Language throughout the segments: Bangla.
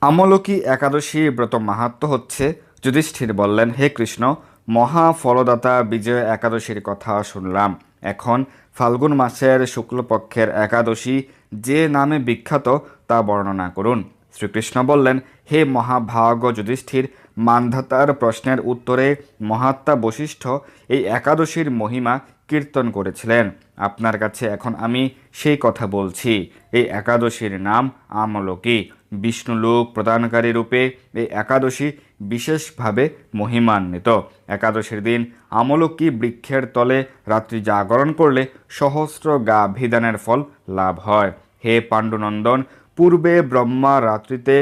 আমলকি একাদশী ব্রত মাহাত্ম্য হচ্ছে, যুধিষ্ঠির বললেন, হে কৃষ্ণ, মহা ফলদাতা বিজয় একাদশীর কথা শুনলাম। এখন ফাল্গুন মাসের শুক্লপক্ষের একাদশী যে নামে বিখ্যাত তা বর্ণনা করুন। শ্রীকৃষ্ণ বললেন, হে মহাভাগ যুধিষ্ঠির, মান্ধাতার প্রশ্নের উত্তরে মহাত্মা বশিষ্ঠ এই একাদশীর মহিমা কীর্তন করেছিলেন। আপনার কাছে এখন আমি সেই কথা বলছি। এই একাদশীর নাম আমলকি। বিষ্ণুলোক প্রদানকারী রূপে এই একাদশী বিশেষভাবে মহিমান্বিত। একাদশীর দিন আমলকি বৃক্ষের তলে রাত্রি জাগরণ করলে সহস্র গাভিদানের ফল লাভ হয়। হে পাণ্ডুনন্দন, পূর্বে ব্রহ্মা রাত্রিতে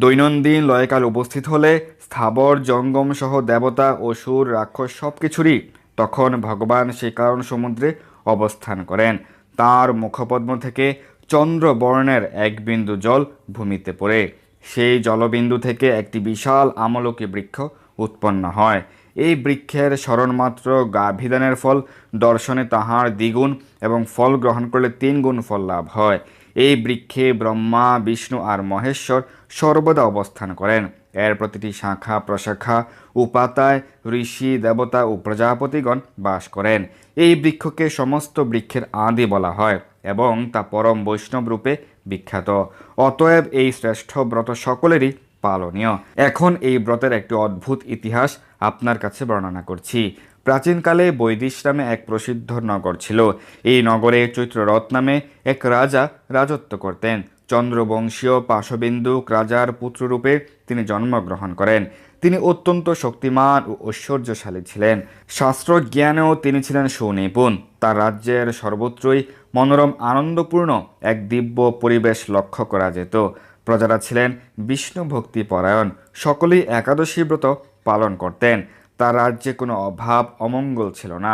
দৈনন্দিন লয়কাল উপস্থিত হলে স্থাবর জঙ্গম সহ দেবতা অসুর রাক্ষস সব কিছুরই তখন ভগবান সেই কারণ সমুদ্রে অবস্থান করেন। তার মুখপদ্ম থেকে চন্দ্রবর্ণের এক বিন্দু জল ভূমিতে পড়ে। সেই জলবিন্দু থেকে একটি বিশাল আমলকি বৃক্ষ উৎপন্ন হয়। এই বৃক্ষের স্মরণমাত্র গাভিদানের ফল দর্শনে তাহার দ্বিগুণ এবং ফল গ্রহণ করলে 3 গুণ ফল লাভ হয়। এই বৃক্ষে ব্রহ্মা, বিষ্ণু আর মহেশ্বর সর্বদা অবস্থান করেন। এর প্রতিটি শাখা প্রশাখা ও পাতায় ঋষি, দেবতা ও প্রজাপতিগণ বাস করেন। এই বৃক্ষকে সমস্ত বৃক্ষের আদি বলা হয় এবং তা পরম বৈষ্ণব রূপে বিখ্যাত। অতএব এই শ্রেষ্ঠ ব্রত সকলেরই পালনীয়। এখন এই ব্রতের একটি অদ্ভুত ইতিহাস আপনার কাছে বর্ণনা করছি। প্রাচীনকালে বৈদিশ নামে এক প্রসিদ্ধ নগর ছিল। এই নগরে চৈত্ররথ নামে এক রাজা রাজত্ব করতেন। চন্দ্রবংশীয় পাশবিন্দুক রাজার পুত্ররূপে তিনি জন্মগ্রহণ করেন। তিনি অত্যন্ত শক্তিমান ও ঐশ্বর্যশালী ছিলেন। শাস্ত্রজ্ঞানেও তিনি ছিলেন সুনিপুণ। তার রাজ্যের সর্বত্রই মনোরম আনন্দপূর্ণ এক দিব্য পরিবেশ লক্ষ্য করা যেত। প্রজারা ছিলেন বিষ্ণু ভক্তি পরায়ণ, সকলেই একাদশী ব্রত পালন করতেন। তার রাজ্যে কোনো অভাব অমঙ্গল ছিল না।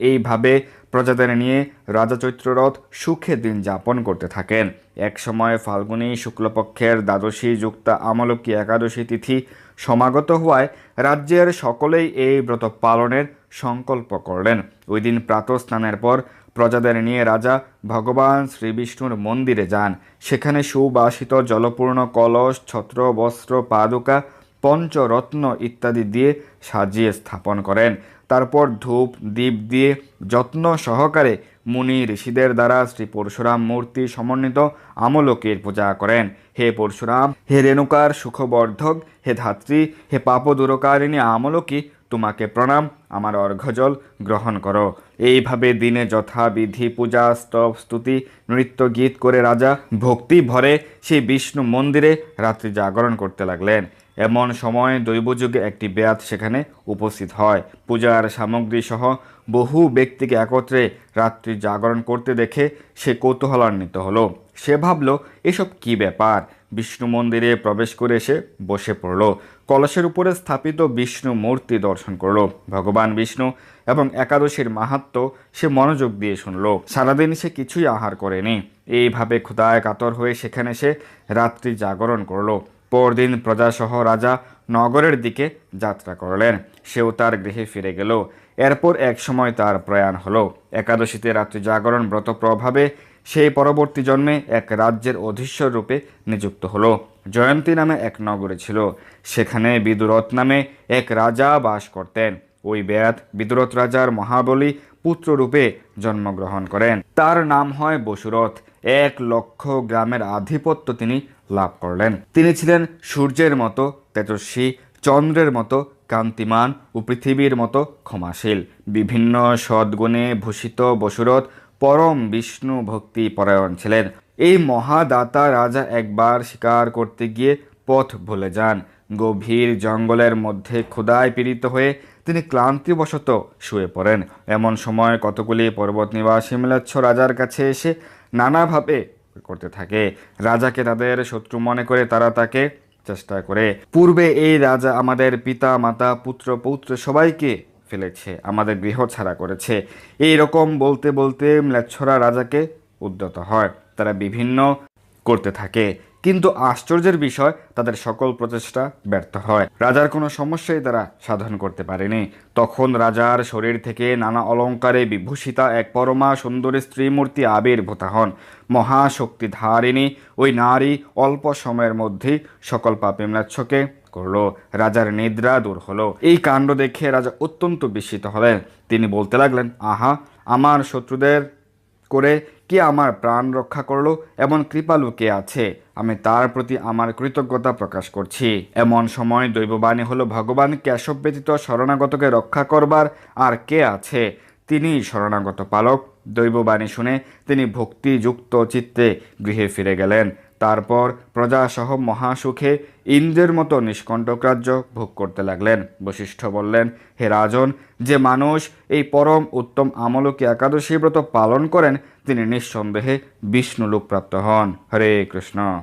এইভাবে প্রজাদের নিয়ে রাজা চৈত্ররথ সুখে দিন যাপন করতে থাকেন। এক সময় ফাল্গুনী শুক্লপক্ষের দ্বাদশী যুক্তা আমলকি একাদশী তিথি সমাগত হওয়ায় রাজ্যের সকলেই এই ব্রত পালনের সংকল্প করলেন। ওই দিন প্রাতঃ স্নানের পর প্রজাদের নিয়ে রাজা ভগবান শ্রীবিষ্ণুর মন্দিরে যান। সেখানে সুবাসিত জলপূর্ণ কলস, ছত্র, বস্ত্র, পাদুকা, পঞ্চরত্ন ইত্যাদি দিয়ে সাজিয়ে স্থাপন করেন। তারপর ধূপ দীপ দিয়ে যত্ন সহকারে মুনি ঋষিদের দ্বারা শ্রী পরশুরাম মূর্তি সমন্বিত আমলকির পূজা করেন। হে পরশুরাম, হে রেণুকার সুখবর্ধক, হে ধাত্রী, হে পাপদূরকারিণী আমলকি, তোমাকে প্রণাম, আমার অর্ঘ্যজল গ্রহণ করো। এইভাবে দিনে যথাবিধি পূজা, স্তব, স্তুতি, নৃত্য গীত করে রাজা ভক্তি ভরে সেই বিষ্ণু মন্দিরে রাত্রি জাগরণ করতে লাগলেন। এমন সময় দৈবযুগে একটি বেয়াত সেখানে উপস্থিত হয়। পূজার সামগ্রী সহ বহু ব্যক্তিকে একত্রে রাত্রি জাগরণ করতে দেখে সে কৌতূহলান্বিত হলো। সে ভাবল, এসব কি ব্যাপার? বিষ্ণু মন্দিরে প্রবেশ করে এসে বসে পড়ল। কলসের উপরে স্থাপিত বিষ্ণু মূর্তি দর্শন করল। ভগবান বিষ্ণু এবং একাদশীর মাহাত্ম্য সে মনোযোগ দিয়ে শুনল। সারাদিন সে কিছুই আহার করেনি। এইভাবে ক্ষুধায় কাতর হয়ে সেখানে সে রাত্রি জাগরণ করল। পরদিন প্রজাসহ রাজা নগরের দিকে যাত্রা করলেন। সেও তার গৃহে ফিরে গেল। এরপর এক সময় তার প্রয়াণ হলো। একাদশীতে রাত্রি জাগরণ ব্রত প্রভাবে সেই পরবর্তী জন্মে এক রাজ্যের অধীশ্বর রূপে নিযুক্ত হলো। জয়ন্তী নামে এক নগরে ছিল। সেখানে বিদুরথ নামে এক রাজা বাস করতেন। ওই বেয়াত বিদুরথ রাজার মহাবলী পুত্ররূপে জন্মগ্রহণ করেন। তার নাম হয় বসুরথ। 1,00,000 গ্রামের আধিপত্য তিনি লাভ করলেন। তিনি ছিলেন সূর্যের মতো তেজস্বী, চন্দ্রের মতো কান্তিমান ও পৃথিবীর মতো ক্ষমাশীল। বিভিন্ন সদ্গুণে ভূষিত বসুরথ পরম বিষ্ণু ভক্তি পরায়ণ ছিলেন। এই মহাদাতা রাজা একবার শিকার করতে গিয়ে পথ ভুলে যান। গভীর জঙ্গলের মধ্যে ক্ষুধায় পীড়িত হয়ে তিনি ক্লান্তিবশত শুয়ে পড়েন। এমন সময় কতগুলি পর্বত নিবাসী ম্লেচ্ছ রাজার কাছে এসে নানাভাবে করতে থাকে। রাজাকে তাদের শত্রু মনে করে তারা তাকে চেষ্টা করে। পূর্বে এই রাজা আমাদের পিতা মাতা পুত্র পৌত্র সবাইকে ফেলেছে, আমাদের গৃহ ছাড়া করেছে। এই রকম বলতে বলতে ম্লেচ্ছরা রাজাকে উদ্যত হয়। তারা বিভিন্ন করতে থাকে। কিন্তু আশ্চর্যের বিষয়, তাদের সকল প্রচেষ্টা ব্যর্থ হয়। রাজার কোনো সমস্যাই তারা সাধন করতে পারেনি। তখন রাজার শরীর থেকে নানা অলঙ্কারে বিভূষিতা এক পরমা সুন্দরী স্ত্রীমূর্তি আবির্ভূতা হন। মহাশক্তিধারিণী ওই নারী অল্প সময়ের মধ্যেই সকল পাপে ম্লেচ্ছকে করল। রাজার নিদ্রা দূর হলো। এই কাণ্ড দেখে রাজা অত্যন্ত বিস্মিত হলেন। তিনি বলতে লাগলেন, আহা, আমার শত্রুদের করে কে আমার প্রাণ রক্ষা করলো, এমন কৃপালু কে আছে? আমি তার প্রতি আমার কৃতজ্ঞতা প্রকাশ করছি। এমন সময় দৈববাণী হলো, ভগবান কেশব ব্যতীত শরণাগতকে রক্ষা করবার আর কে আছে? তিনি শরণাগত পালক। দৈববাণী শুনে তিনি ভক্তিযুক্ত চিত্তে গৃহে ফিরে গেলেন। তারপর প্রজাসহ মহাসুখে ইন্দ্রের মতো নিষ্কণ্টক রাজ্য ভোগ করতে লাগলেন। বশিষ্ঠ বললেন, হে রাজন, যে মানুষ এই পরম উত্তম আমলকি একাদশী ব্রত পালন করেন তিনি নিঃসন্দেহে বিষ্ণু লোক প্রাপ্ত হন। হরে কৃষ্ণ।